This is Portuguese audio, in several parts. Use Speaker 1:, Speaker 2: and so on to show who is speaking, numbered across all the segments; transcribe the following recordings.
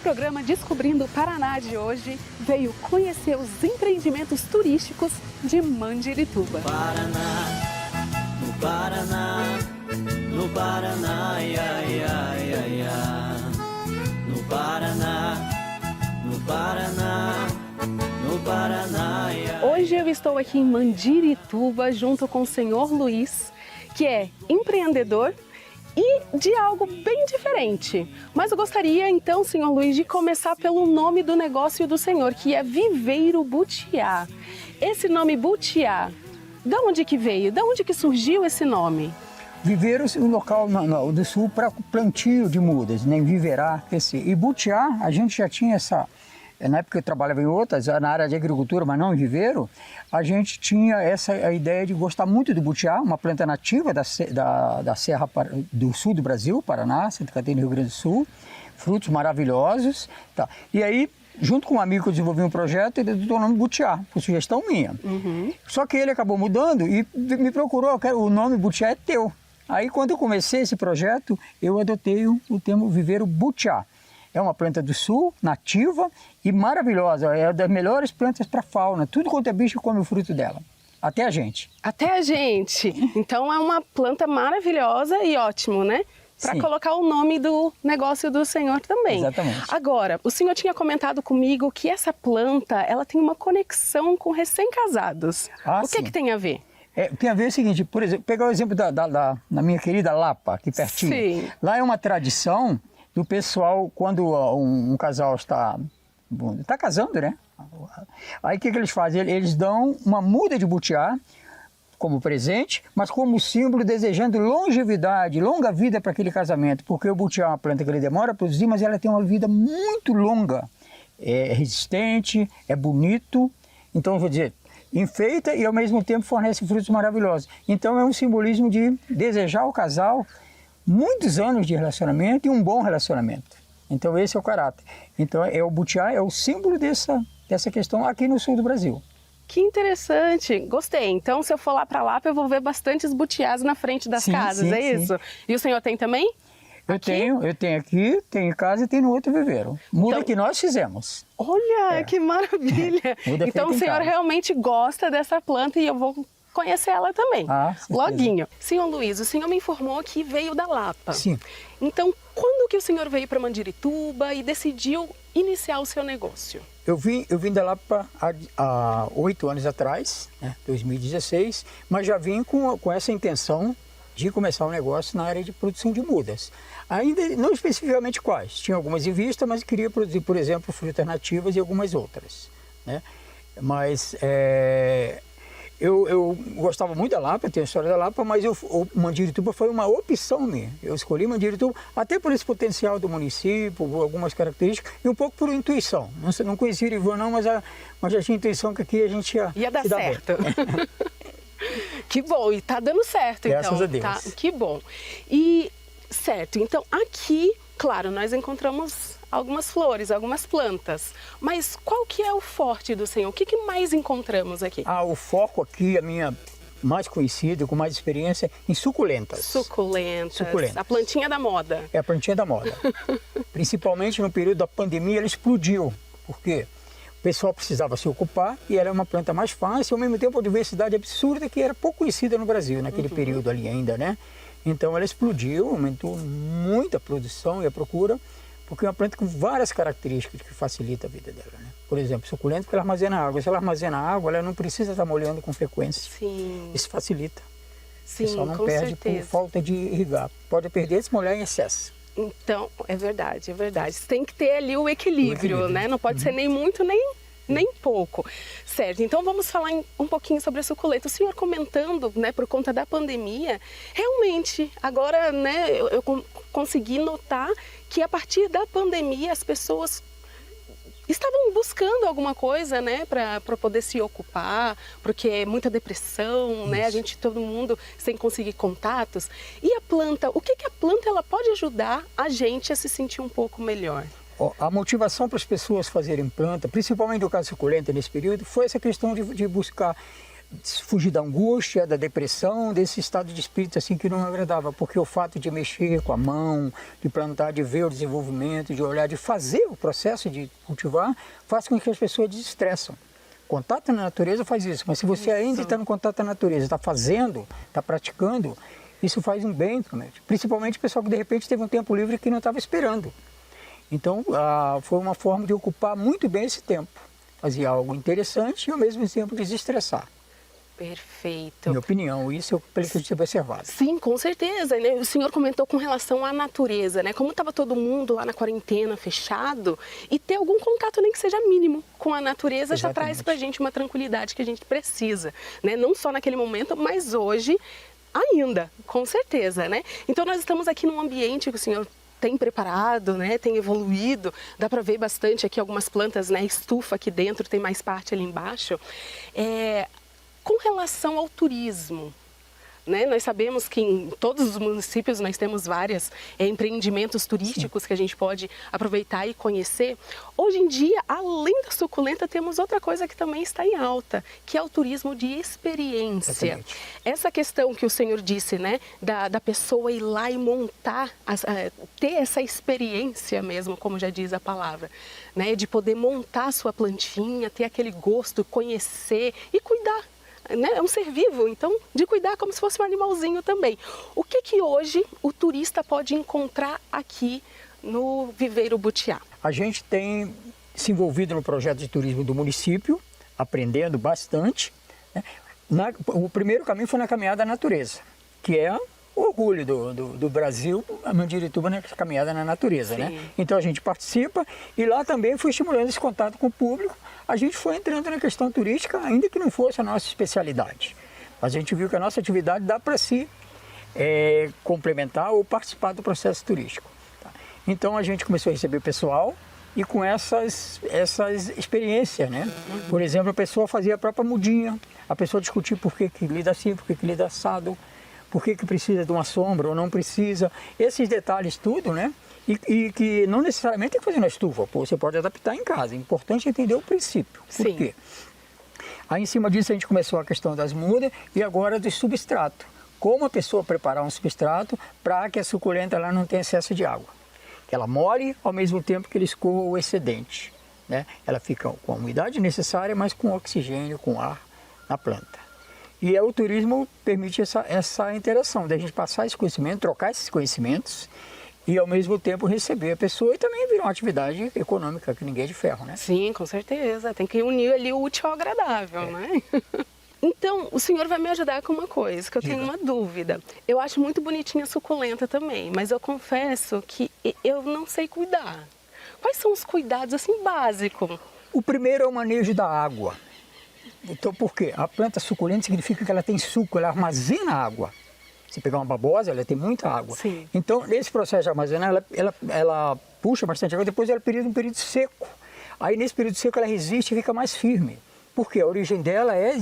Speaker 1: programa Descobrindo o Paraná de hoje veio conhecer os empreendimentos turísticos de Mandirituba.
Speaker 2: Paraná, no Paraná, no Paraná, ia, ia, ia, ia. No Paraná, no Paraná, no Paraná, ia.
Speaker 1: Hoje eu estou aqui em Mandirituba junto com o senhor Luiz, que é empreendedor e de algo bem diferente. Mas eu gostaria então, senhor Luiz, de começar pelo nome do negócio do senhor, que é Viveiro Butiá. Esse nome Butiá, de onde que veio? De onde que surgiu esse nome?
Speaker 3: Viveiro é um local do sul para plantio de mudas, né? Viverá, e Butiá, a gente já tinha essa... Na época eu trabalhava em outras, na área de agricultura, mas não em viveiro, a gente tinha a ideia de gostar muito do butiá, uma planta nativa da Serra do Sul do Brasil, Paraná, Santa Catarina e Rio Grande do Sul, frutos maravilhosos. Tá. E aí, junto com um amigo, eu desenvolvi um projeto e ele deu o nome Butiá, por sugestão minha.
Speaker 1: Uhum.
Speaker 3: Só que ele acabou mudando e me procurou, o nome Butiá é teu. Aí quando eu comecei esse projeto, eu adotei o termo Viveiro Butiá. É uma planta do sul, nativa e maravilhosa. É das melhores plantas para fauna. Tudo quanto é bicho come o fruto dela. Até a gente.
Speaker 1: Até a gente. Então é uma planta maravilhosa e ótimo, né? Para colocar o nome do negócio do senhor também.
Speaker 3: Exatamente.
Speaker 1: Agora, o senhor tinha comentado comigo que essa planta, ela tem uma conexão com recém-casados. O que tem a ver?
Speaker 3: Tem a ver o seguinte, por exemplo, pegar o exemplo da minha querida Lapa, aqui pertinho.
Speaker 1: Sim.
Speaker 3: Lá é uma tradição do pessoal, quando um casal está casando, né? Aí o que eles fazem? Eles dão uma muda de butiá como presente, mas como símbolo desejando longevidade, longa vida para aquele casamento, porque o butiá é uma planta que ele demora a produzir, mas ela tem uma vida muito longa, é resistente, é bonito, então eu vou dizer, enfeita e ao mesmo tempo fornece frutos maravilhosos. Então é um simbolismo de desejar ao casal muitos anos de relacionamento e um bom relacionamento. Então esse é o caráter. Então o butiá é o símbolo dessa questão aqui no sul do Brasil.
Speaker 1: Que interessante, gostei. Então se eu for lá para Lapa eu vou ver bastantes butiás na frente das casas, é isso? E o senhor tem também?
Speaker 3: Eu tenho aqui, tenho em casa e tenho no outro viveiro. Muda que nós fizemos.
Speaker 1: Olha, que maravilha! Então o senhor realmente gosta dessa planta e eu vou conhecer ela também. Loguinho. Senhor Luiz, o senhor me informou que veio da Lapa.
Speaker 3: Sim.
Speaker 1: Então, quando que o senhor veio para Mandirituba e decidiu iniciar o seu negócio?
Speaker 3: Eu vim da Lapa há 8 anos atrás, né, 2016, mas já vim com essa intenção de começar um negócio na área de produção de mudas. Ainda não especificamente quais, tinha algumas em vista, mas queria produzir, por exemplo, frutas nativas e algumas outras, né? Mas eu gostava muito da Lapa, tenho a história da Lapa, mas o Mandirituba foi uma opção minha. Eu escolhi Mandirituba até por esse potencial do município, algumas características, e um pouco por intuição. Não conhecia o Irivan não, mas já tinha intuição que aqui a gente ia
Speaker 1: dar certo. Que bom, e tá dando certo,
Speaker 3: Graças
Speaker 1: então.
Speaker 3: a Deus.
Speaker 1: Tá, que bom. E, certo, então aqui, claro, nós encontramos algumas flores, algumas plantas, mas qual que é o forte do senhor? O que mais encontramos aqui?
Speaker 3: O foco aqui, a minha mais conhecida, com mais experiência, em suculentas.
Speaker 1: Suculentas. A plantinha da moda.
Speaker 3: É a plantinha da moda. Principalmente no período da pandemia, ela explodiu. Por quê? O pessoal precisava se ocupar e era uma planta mais fácil, ao mesmo tempo uma diversidade absurda que era pouco conhecida no Brasil, naquele período ali ainda, né? Então ela explodiu, aumentou muito a produção e a procura, porque é uma planta com várias características que facilita a vida dela, né? Por exemplo, suculenta, porque ela armazena água. Se ela armazena água, ela não precisa estar molhando com frequência.
Speaker 1: Sim.
Speaker 3: Isso facilita.
Speaker 1: Sim,
Speaker 3: o pessoal não
Speaker 1: com
Speaker 3: perde
Speaker 1: certeza.
Speaker 3: por falta de irrigar. Pode perder se molhar em excesso.
Speaker 1: Então, é verdade, é verdade. Você tem que ter ali o equilíbrio, né? Não pode ser nem muito, nem pouco. Certo, então vamos falar um pouquinho sobre a suculenta. O senhor comentando, né, por conta da pandemia, realmente, agora, né, eu consegui notar que a partir da pandemia as pessoas estavam buscando alguma coisa, né, para poder se ocupar, porque é muita depressão, né, todo mundo sem conseguir contatos. E a planta, o que a planta ela pode ajudar a gente a se sentir um pouco melhor?
Speaker 3: A motivação para as pessoas fazerem planta, principalmente no caso suculenta nesse período, foi essa questão de buscar fugir da angústia, da depressão, desse estado de espírito assim que não agradava, porque o fato de mexer com a mão, de plantar, de ver o desenvolvimento, de olhar, de fazer o processo de cultivar, faz com que as pessoas desestressam. Contato na natureza faz isso, mas se você ainda está no contato com a natureza, está fazendo, está praticando, isso faz um bem, principalmente o pessoal que de repente teve um tempo livre que não estava esperando. Então, foi uma forma de ocupar muito bem esse tempo. Fazia algo interessante e ao mesmo tempo desestressar.
Speaker 1: Perfeito.
Speaker 3: Minha opinião, isso eu preciso ter observado.
Speaker 1: Sim, com certeza, né? O senhor comentou com relação à natureza, né? Como estava todo mundo lá na quarentena, fechado, e ter algum contato, nem que seja mínimo, com a natureza, já traz pra gente uma tranquilidade que a gente precisa, né? Não só naquele momento, mas hoje ainda, com certeza, né? Então nós estamos aqui num ambiente que o senhor tem preparado, né? Tem evoluído, dá para ver bastante aqui algumas plantas, né? Estufa aqui dentro, tem mais parte ali embaixo. Com relação ao turismo, né? Nós sabemos que em todos os municípios nós temos vários empreendimentos turísticos que a gente pode aproveitar e conhecer. Hoje em dia, além da suculenta, temos outra coisa que também está em alta, que é o turismo de experiência.
Speaker 3: Exatamente.
Speaker 1: Essa questão que o senhor disse, né, da pessoa ir lá e montar, ter essa experiência mesmo, como já diz a palavra, né, de poder montar a sua plantinha, ter aquele gosto, conhecer e cuidar. Né? É um ser vivo, então de cuidar como se fosse um animalzinho também. O que hoje o turista pode encontrar aqui no Viveiro Butiá?
Speaker 3: A gente tem se envolvido no projeto de turismo do município, aprendendo bastante, né? O primeiro caminho foi na caminhada à natureza, que é o orgulho do Brasil, a Mandirituba, na caminhada na natureza, né? Então a gente participa e lá também foi estimulando esse contato com o público. A gente foi entrando na questão turística, ainda que não fosse a nossa especialidade. Mas a gente viu que a nossa atividade dá para se complementar ou participar do processo turístico. Tá? Então a gente começou a receber pessoal e com essas experiências, né? Por exemplo, a pessoa fazia a própria mudinha, a pessoa discutia por que lida assim, por que lida assado, por que precisa de uma sombra ou não precisa, esses detalhes tudo, né? E que não necessariamente tem que fazer na estufa, você pode adaptar em casa, é importante entender o princípio. Por quê? Aí em cima disso a gente começou a questão das mudas e agora do substrato. Como a pessoa preparar um substrato para que a suculenta lá não tenha excesso de água. Que ela molhe ao mesmo tempo que ele escorra o excedente, né? Ela fica com a umidade necessária, mas com oxigênio, com ar na planta. E o turismo permite essa interação, da gente passar esse conhecimento, trocar esses conhecimentos e ao mesmo tempo receber a pessoa e também virar uma atividade econômica, que ninguém é de ferro, né?
Speaker 1: Sim, com certeza. Tem que unir ali o útil ao agradável, né? Então, o senhor vai me ajudar com uma coisa, que eu tenho uma dúvida. Eu acho muito bonitinha a suculenta também, mas eu confesso que eu não sei cuidar. Quais são os cuidados, assim, básicos?
Speaker 3: O primeiro é o manejo da água. Então, por quê? A planta suculenta significa que ela tem suco, ela armazena água. Se pegar uma babosa, ela tem muita água. Sim. Então, nesse processo de armazenar, ela puxa bastante água, depois ela é um período seco. Aí, nesse período seco, ela resiste e fica mais firme. Por quê? A origem dela é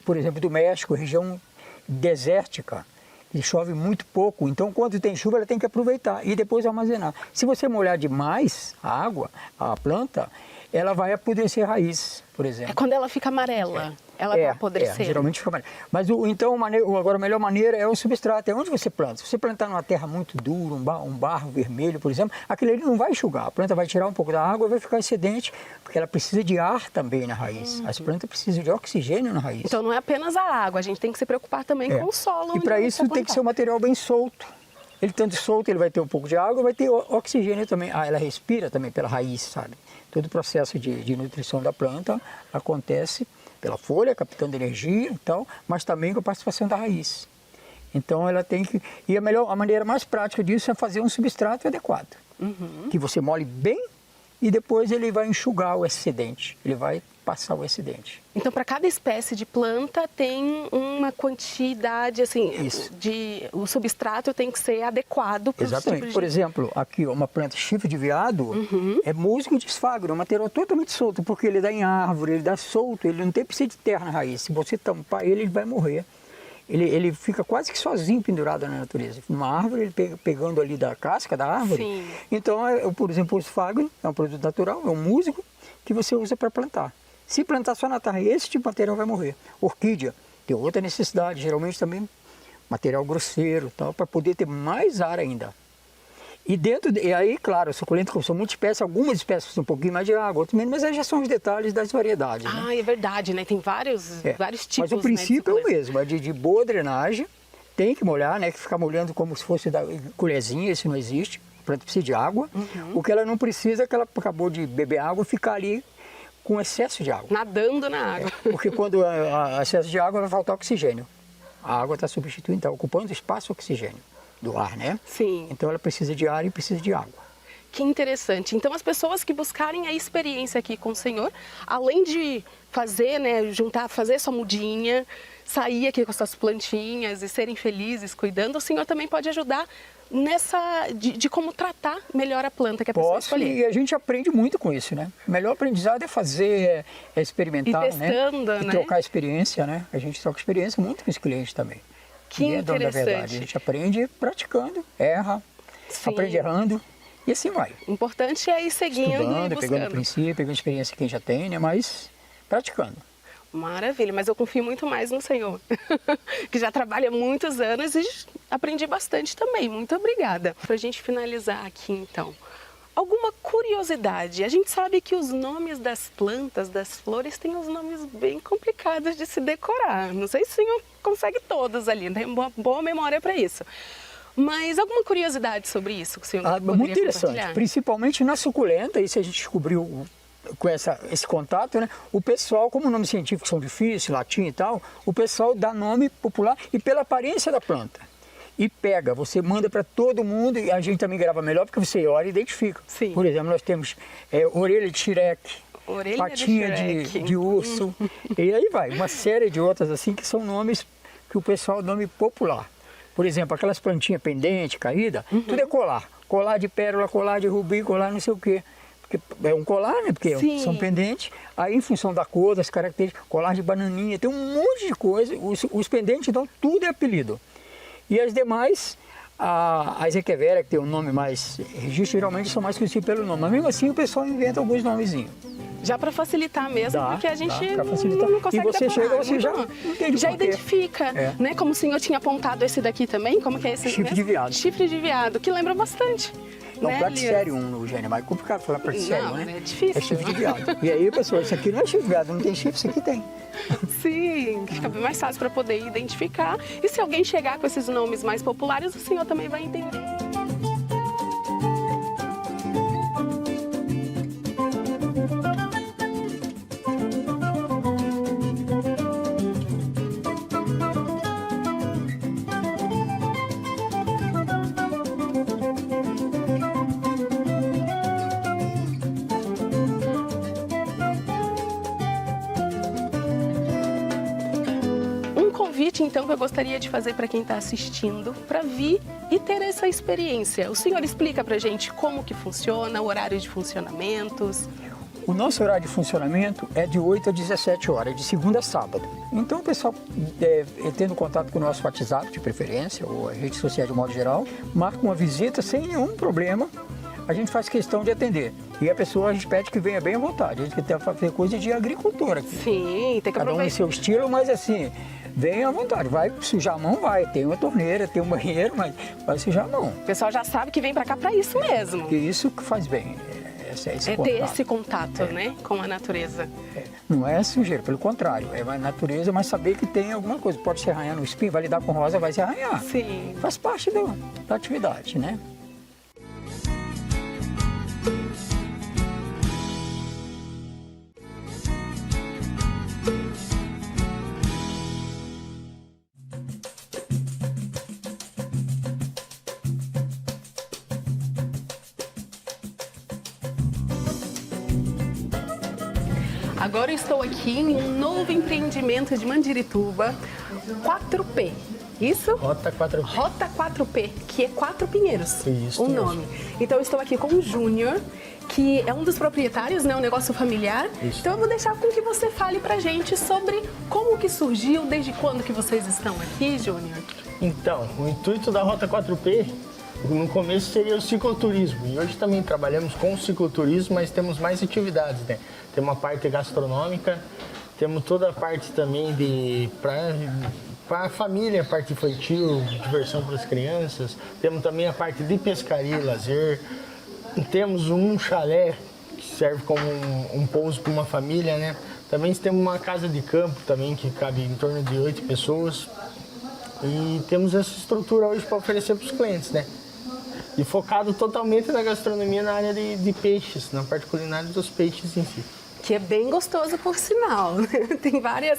Speaker 3: por exemplo, do México, região desértica, que chove muito pouco. Então, quando tem chuva, ela tem que aproveitar e depois armazenar. Se você molhar demais a água, a planta, ela vai apodrecer a raiz, por exemplo.
Speaker 1: É quando ela fica amarela, ela vai apodrecer.
Speaker 3: Geralmente fica amarela. Mas agora a melhor maneira é o substrato, é onde você planta. Se você plantar numa terra muito dura, um barro vermelho, por exemplo, aquele ali não vai enxugar. A planta vai tirar um pouco da água e vai ficar excedente, porque ela precisa de ar também na raiz. As plantas precisam de oxigênio na raiz.
Speaker 1: Então não é apenas a água, a gente tem que se preocupar também com o solo.
Speaker 3: E para isso tem que ser um material bem solto. Ele tanto solto, ele vai ter um pouco de água, vai ter oxigênio também. Ela respira também pela raiz, sabe? Todo o processo de nutrição da planta acontece pela folha, captando energia e tal, mas também com a participação da raiz. Então ela tem que... E a maneira mais prática disso é fazer um substrato adequado. Que você molhe bem e depois ele vai enxugar o excedente. Ele vai passar o excedente.
Speaker 1: Então, para cada espécie de planta tem uma quantidade, assim, o substrato tem que ser adequado para o
Speaker 3: Exatamente. Por exemplo, aqui uma planta chifre de veado é musgo de esfagro, é um material totalmente solto, porque ele dá em árvore, ele dá solto, ele não tem precisa de terra na raiz. Se você tampar ele vai morrer. Ele fica quase que sozinho pendurado na natureza. Numa árvore, ele pegando ali da casca da árvore. Sim. Então, por exemplo, o esfagro é um produto natural, é um musgo que você usa para plantar. Se plantar só na terra, esse tipo de material vai morrer. Orquídea tem outra necessidade, geralmente também material grosseiro, tal, para poder ter mais ar ainda. E aí, claro, suculento, como são muitas espécies, algumas espécies precisam um pouquinho mais de água, outras menos, mas aí já são os detalhes das variedades. Né?
Speaker 1: Ah, é verdade, né? Tem vários tipos.
Speaker 3: Mas o princípio é o mesmo, é de boa drenagem, tem que molhar, né? Que ficar molhando como se fosse da colherzinha, isso não existe. A planta precisa de água. O que ela não precisa é que ela acabou de beber água e ficar ali com excesso de água.
Speaker 1: Nadando na água.
Speaker 3: Porque quando há excesso de água vai faltar oxigênio. A água está substituindo, está ocupando espaço oxigênio do ar, né?
Speaker 1: Sim.
Speaker 3: Então ela precisa de ar e precisa de água.
Speaker 1: Que interessante. Então as pessoas que buscarem a experiência aqui com o senhor, além de fazer, né, fazer sua mudinha, sair aqui com as suas plantinhas e serem felizes cuidando, o senhor também pode ajudar de como tratar melhor a planta que a pessoa escolher.
Speaker 3: E a gente aprende muito com isso, né? O melhor aprendizado é fazer, é experimentar,
Speaker 1: e testando,
Speaker 3: né? E trocar experiência, né? A gente troca experiência muito com os clientes também.
Speaker 1: Que interessante.
Speaker 3: É verdade. A gente aprende praticando, erra, aprende errando e assim vai.
Speaker 1: O importante é ir seguindo
Speaker 3: estudando,
Speaker 1: e buscando.
Speaker 3: pegando o princípio, pegando experiência que quem já tem, né? Mas praticando.
Speaker 1: Maravilha, mas eu confio muito mais no senhor, que já trabalha há muitos anos e aprendi bastante também. Muito obrigada. Para a gente finalizar aqui, então, alguma curiosidade? A gente sabe que os nomes das plantas, das flores, têm uns nomes bem complicados de se decorar. Não sei se o senhor consegue todos ali, tem uma boa memória para isso. Mas alguma curiosidade sobre isso que o senhor poderia
Speaker 3: muito interessante, principalmente na suculenta, isso a gente descobriu com esse contato, né? O pessoal, como nomes científicos são difíceis, latim e tal, o pessoal dá nome popular e pela aparência da planta. E pega, você manda para todo mundo e a gente também grava melhor porque você olha e identifica.
Speaker 1: Sim.
Speaker 3: Por exemplo, nós temos orelha de xireque, patinha de urso, e aí vai, uma série de outras assim que são nomes que o pessoal nome popular. Por exemplo, aquelas plantinhas pendentes, caída, tudo é colar. Colar de pérola, colar de rubi, colar não sei o quê. Porque é um colar, né? Porque são pendentes. Aí, em função da cor, das características, colar de bananinha, tem um monte de coisa. Os pendentes, então, tudo é apelido. E as demais, as equevera, que tem um nome mais registro, geralmente são mais conhecidas pelo nome. Mas mesmo assim, o pessoal inventa alguns nomezinhos.
Speaker 1: Já para facilitar mesmo, porque a gente
Speaker 3: não consegue. E você chega, você já entende
Speaker 1: já identifica, né? Como o senhor tinha apontado esse daqui também, como que é esse?
Speaker 3: Chifre de veado.
Speaker 1: Chifre de veado, que lembra bastante.
Speaker 3: Não,
Speaker 1: né,
Speaker 3: Platycerium, Eugênia, é mais complicado falar Platycerium, né?
Speaker 1: É difícil.
Speaker 3: É chifre de veado. E aí, pessoal, isso aqui não é chifre de veado, não tem chifre, isso aqui tem.
Speaker 1: Sim, fica bem mais fácil para poder identificar. E se alguém chegar com esses nomes mais populares, o senhor também vai entender. Então, que eu gostaria de fazer para quem está assistindo, para vir e ter essa experiência. O senhor explica para a gente como que funciona, o horário de funcionamentos?
Speaker 3: O nosso horário de funcionamento é de 8 a 17 horas, de segunda a sábado. Então, o pessoal, tendo contato com o nosso WhatsApp, de preferência, ou as redes sociais de modo geral, marca uma visita sem nenhum problema. A gente faz questão de atender. E a pessoa, a gente pede que venha bem à vontade. A gente quer fazer coisa de agricultor aqui.
Speaker 1: Sim, tem que aproveitar.
Speaker 3: Cada um em seu estilo, mas assim, venha à vontade. Vai sujar a mão, vai. Tem uma torneira, tem um banheiro, mas vai sujar a mão.
Speaker 1: O pessoal já sabe que vem para cá para isso mesmo.
Speaker 3: Porque isso que faz bem.
Speaker 1: Ter esse contato, né, com a natureza.
Speaker 3: Não é sujeira, pelo contrário. É a natureza, mas saber que tem alguma coisa. Pode se arranhar no espinho, vai lidar com rosa, vai se arranhar.
Speaker 1: Sim.
Speaker 3: Faz parte da atividade, né?
Speaker 1: Agora eu estou aqui em um novo empreendimento de Mandirituba, 4P. Isso?
Speaker 3: Rota 4P.
Speaker 1: Rota 4P, que é 4 Pinheiros,
Speaker 3: Isso
Speaker 1: o nome. Então eu estou aqui com o Júnior, que é um dos proprietários, né, um negócio familiar.
Speaker 3: Isso.
Speaker 1: Então eu vou deixar com que você fale pra gente sobre como que surgiu, desde quando que vocês estão aqui, Júnior?
Speaker 4: Então, o intuito da Rota 4P No começo seria o cicloturismo e hoje também trabalhamos com o cicloturismo, mas temos mais atividades, né? Tem uma parte gastronômica, temos toda a parte também para a família, a parte infantil, diversão para as crianças. Temos também a parte de pescaria e lazer. Temos um chalé que serve como um pouso para uma família, né? Também temos uma casa de campo também que cabe em torno de 8 pessoas. E temos essa estrutura hoje para oferecer para os clientes, né? E focado totalmente na gastronomia na área de peixes, na parte culinária dos peixes em si.
Speaker 1: Que é bem gostoso, por sinal. Tem várias...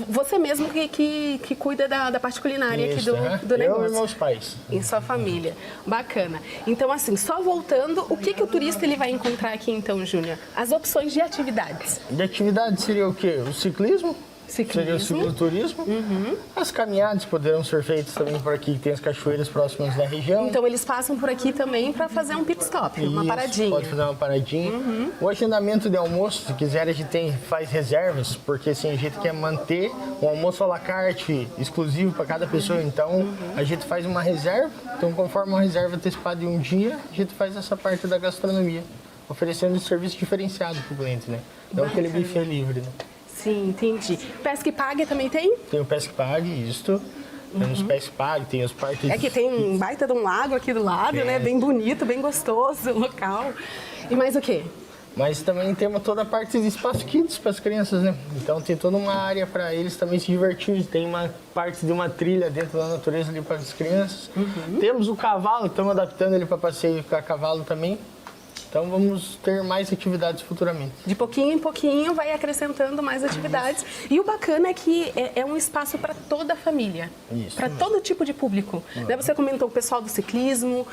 Speaker 1: você mesmo que cuida da parte culinária aqui do negócio.
Speaker 4: Eu e meus pais.
Speaker 1: Em sua família. Bacana. Então, assim, só voltando, o que o turista ele vai encontrar aqui, então, Júnior? As opções de atividades.
Speaker 4: De atividade seria o quê? O ciclismo. Seria o cicloturismo. As caminhadas poderão ser feitas também por aqui, que tem as cachoeiras próximas da região.
Speaker 1: Então eles passam por aqui também para fazer um pit stop, uma paradinha.
Speaker 4: Pode fazer uma paradinha. O agendamento de almoço, se quiser, a gente faz reservas, porque assim, a gente quer manter um almoço à la carte exclusivo para cada pessoa. Então a gente faz uma reserva. Então, conforme uma reserva antecipada de um dia, a gente faz essa parte da gastronomia, oferecendo um serviço diferenciado para o cliente, né? Então aquele buffet livre, né?
Speaker 1: Sim, entendi. Pesca e Pague também tem?
Speaker 4: Tem o Pesca e Pague, isto. Temos Pesca e Pague, tem os parques...
Speaker 1: É que tem um baita de um lago aqui do lado, né? Bem bonito, bem gostoso o local. E mais o quê?
Speaker 4: Mas também temos toda a parte de espaço kids para as crianças, né? Então tem toda uma área para eles também se divertirem. Tem uma parte de uma trilha dentro da natureza ali para as crianças. Temos o cavalo, estamos adaptando ele para passeio com a cavalo também. Então vamos ter mais atividades futuramente.
Speaker 1: De pouquinho em pouquinho vai acrescentando mais atividades. E o bacana é que é um espaço para toda a família. Para todo tipo de público. Né? Você comentou o pessoal do ciclismo,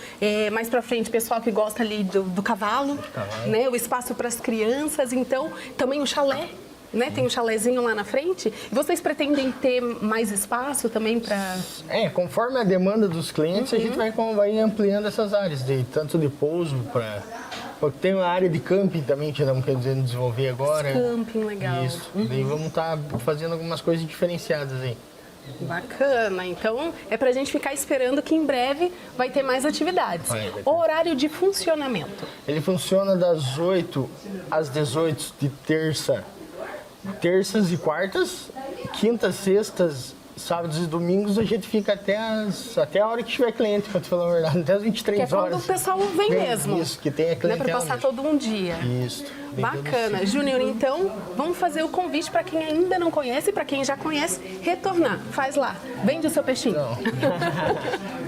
Speaker 1: mais para frente o pessoal que gosta ali do cavalo, né? O espaço para as crianças, então também o chalé. Né? Tem um chalézinho lá na frente. Vocês pretendem ter mais espaço também para...
Speaker 4: Conforme a demanda dos clientes, a gente vai ampliando essas áreas, tanto de pouso para... Tem uma área de camping também que estamos querendo desenvolver agora.
Speaker 1: Camping, legal.
Speaker 4: Isso. Daí vamos estar fazendo algumas coisas diferenciadas aí.
Speaker 1: Bacana. Então, é pra gente ficar esperando que em breve vai ter mais atividades.
Speaker 4: Vai ter.
Speaker 1: O horário de funcionamento.
Speaker 4: Ele funciona das 8 às 18 de terças e quartas, quintas, sextas, sábados e domingos a gente fica até a hora que tiver cliente, pra te falar a verdade, até as 23
Speaker 1: que é
Speaker 4: horas.
Speaker 1: quando o pessoal vem mesmo.
Speaker 4: Isso, que tem a clientela.
Speaker 1: Para passar todo um dia.
Speaker 4: Isso.
Speaker 1: Bacana. Júnior, então, vamos fazer o convite para quem ainda não conhece e para quem já conhece, retornar. Faz lá. Vende o seu peixinho.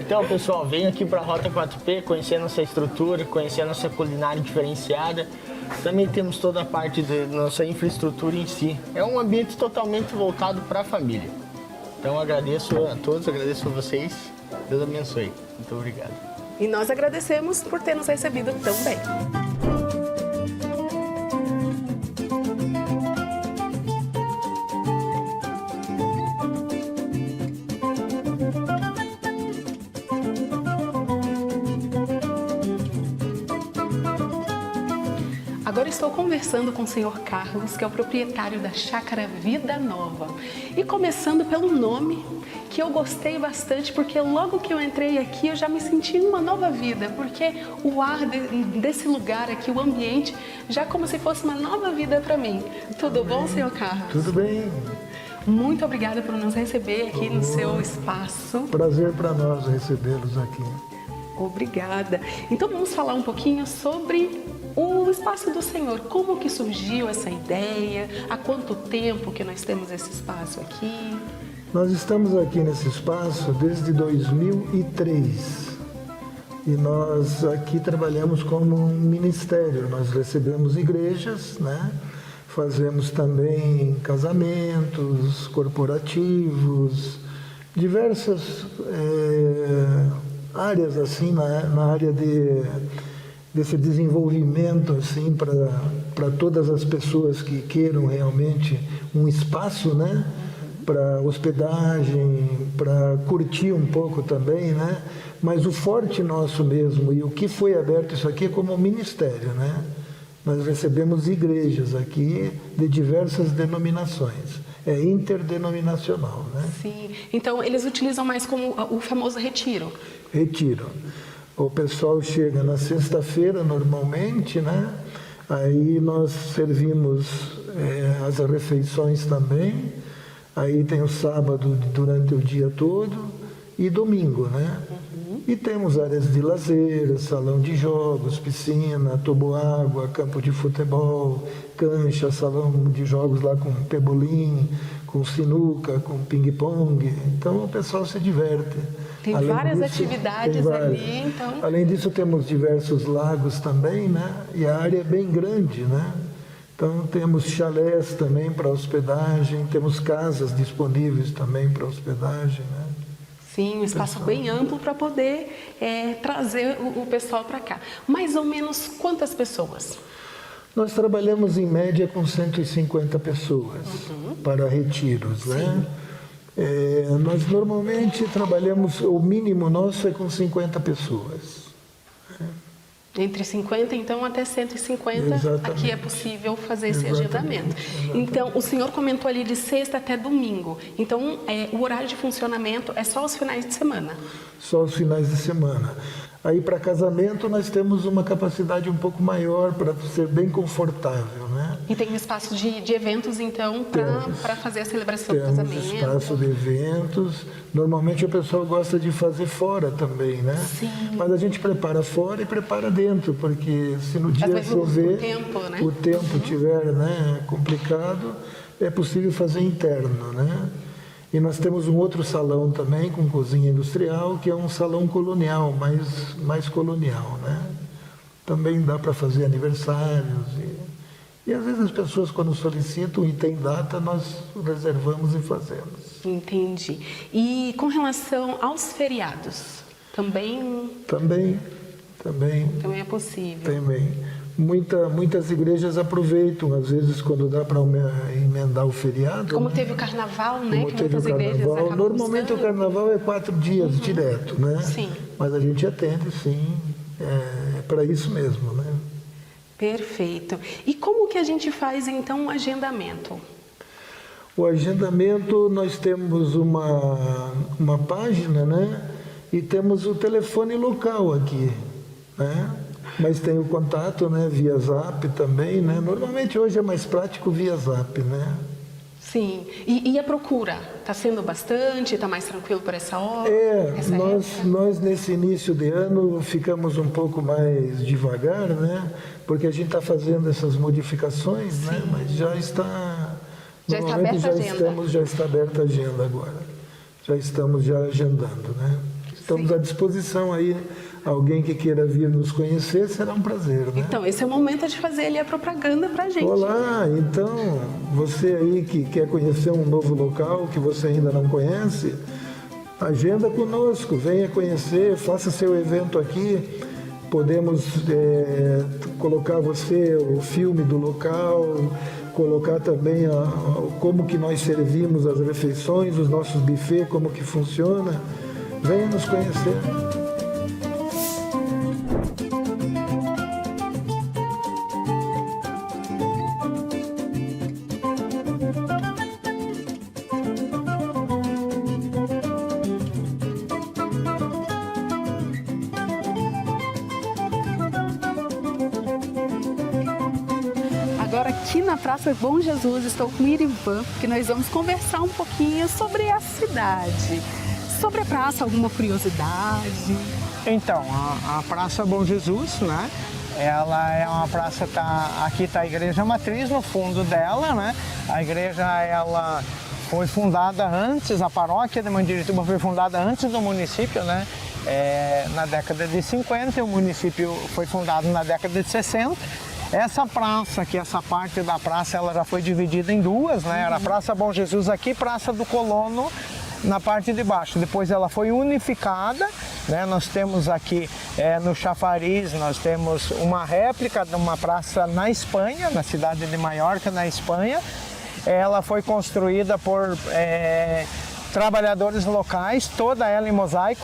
Speaker 4: Então, pessoal, vem aqui para a Rota 4P, conhecer a nossa estrutura, conhecer a nossa culinária diferenciada. Também temos toda a parte da nossa infraestrutura em si. É um ambiente totalmente voltado para a família. Então, agradeço a todos, agradeço a vocês. Deus abençoe. Muito obrigado.
Speaker 1: E nós agradecemos por ter nos recebido tão bem. Agora estou conversando com o senhor Carlos, que é o proprietário da Chácara Vida Nova. E começando pelo nome, que eu gostei bastante, porque logo que eu entrei aqui eu já me senti numa nova vida, porque o ar desse lugar aqui, o ambiente, já como se fosse uma nova vida para mim. Tudo bom, senhor Carlos?
Speaker 5: Tudo bem.
Speaker 1: Muito obrigada por nos receber aqui no seu espaço.
Speaker 5: Prazer para nós recebê-los aqui.
Speaker 1: Obrigada. Então vamos falar um pouquinho sobre o espaço do Senhor. Como que surgiu essa ideia? Há quanto tempo que nós temos esse espaço aqui?
Speaker 5: Nós estamos aqui nesse espaço desde 2003 e nós aqui trabalhamos como um ministério. Nós recebemos igrejas, né? Fazemos também casamentos corporativos, diversas áreas assim na área desse desenvolvimento assim para todas as pessoas que queiram realmente um espaço, né, para hospedagem, para curtir um pouco também, né? Mas o forte nosso mesmo e o que foi aberto isso aqui é como ministério, né? Nós recebemos igrejas aqui de diversas denominações. É interdenominacional, né?
Speaker 1: Sim. Então eles utilizam mais como o famoso retiro.
Speaker 5: Retiro. O pessoal chega na sexta-feira normalmente, né? Aí nós servimos as refeições também. Aí tem o sábado durante o dia todo e domingo, né? E temos áreas de lazer, salão de jogos, piscina, toboágua, campo de futebol, cancha, salão de jogos lá com pebolim, com sinuca, com ping-pong. Então o pessoal se diverte.
Speaker 1: Tem várias atividades ali, então...
Speaker 5: Além disso, temos diversos lagos também, né? E a área é bem grande, né? Então temos chalés também para hospedagem, temos casas disponíveis também para hospedagem, né?
Speaker 1: Sim, um espaço bem amplo para poder trazer o pessoal para cá. Mais ou menos quantas pessoas?
Speaker 5: Nós trabalhamos em média com 150 pessoas para retiros, né? Nós normalmente trabalhamos, o mínimo nosso é com 50 pessoas.
Speaker 1: Entre 50, então, até 150,
Speaker 5: Exatamente.
Speaker 1: aqui é possível fazer esse
Speaker 5: Exatamente.
Speaker 1: agendamento.
Speaker 5: Exatamente.
Speaker 1: Então, o senhor comentou ali de sexta até domingo. Então, o horário de funcionamento é só os finais de semana?
Speaker 5: Só os finais de semana. Aí, para casamento, nós temos uma capacidade um pouco maior para ser bem confortável, né?
Speaker 1: E tem um espaço de eventos, então, para fazer a celebração do
Speaker 5: Temos
Speaker 1: casamento?
Speaker 5: espaço de eventos. Normalmente o pessoal gosta de fazer fora também, né?
Speaker 1: Sim.
Speaker 5: Mas a gente prepara fora e prepara dentro, porque se no
Speaker 1: Às
Speaker 5: dia
Speaker 1: vezes
Speaker 5: chover,
Speaker 1: o tempo, né?
Speaker 5: o tempo tiver, né, complicado, é possível fazer interno, né? E nós temos um outro salão também com cozinha industrial, que é um salão colonial, mais colonial, né? Também dá para fazer aniversários e às vezes as pessoas quando solicitam e tem data, nós reservamos e fazemos.
Speaker 1: Entendi. E com relação aos feriados, também
Speaker 5: Também
Speaker 1: é possível?
Speaker 5: também. Muitas igrejas aproveitam, às vezes, quando dá para emendar o feriado.
Speaker 1: Como
Speaker 5: né?
Speaker 1: teve o carnaval, né?
Speaker 5: Como
Speaker 1: Que
Speaker 5: teve o
Speaker 1: muitas igrejas
Speaker 5: carnaval.
Speaker 1: acabam
Speaker 5: Normalmente
Speaker 1: buscando.
Speaker 5: o carnaval é 4 dias direto, né?
Speaker 1: Sim.
Speaker 5: Mas a gente atende, sim, para isso mesmo, né?
Speaker 1: Perfeito. E como que a gente faz, então, um agendamento?
Speaker 5: O agendamento, nós temos uma página, né? E temos o telefone local aqui, né? Mas tem o contato, né? Via Zap também, né? Normalmente hoje é mais prático via Zap, né?
Speaker 1: Sim. E a procura? Está sendo bastante? Está mais tranquilo por essa hora? essa época?
Speaker 5: Nós nesse início de ano ficamos um pouco mais devagar, né? Porque a gente está fazendo essas modificações, né? Mas já está...
Speaker 1: Já está
Speaker 5: normalmente
Speaker 1: aberta a agenda.
Speaker 5: já está aberta a agenda agora. Já estamos agendando, né? Estamos à disposição aí. Alguém que queira vir nos conhecer, será um prazer, né?
Speaker 1: Então, esse é o momento de fazer ali a propaganda para a gente.
Speaker 5: Olá, então, você aí que quer conhecer um novo local que você ainda não conhece, agenda conosco, venha conhecer, faça seu evento aqui. Podemos colocar você o filme do local, colocar também como que nós servimos as refeições, os nossos buffets, como que funciona. Venha nos conhecer.
Speaker 1: Agora aqui na Praça Bom Jesus, estou com o Irivan, que nós vamos conversar um pouquinho sobre a cidade. Sobre a praça, alguma curiosidade?
Speaker 6: Então, a Praça Bom Jesus, né? Ela é uma praça, aqui está a Igreja Matriz no fundo dela, né? A igreja, ela foi fundada antes, a paróquia de Mandirituba foi fundada antes do município, né? Na década de 50, o município foi fundado na década de 60. Essa praça aqui, essa parte da praça, ela já foi dividida em duas, né? Era a Praça Bom Jesus aqui, Praça do Colono na parte de baixo. Depois ela foi unificada, né? Nós temos aqui no chafariz, nós temos uma réplica de uma praça na Espanha, na cidade de Maiorca, na Espanha. Ela foi construída por trabalhadores locais, toda ela em mosaico.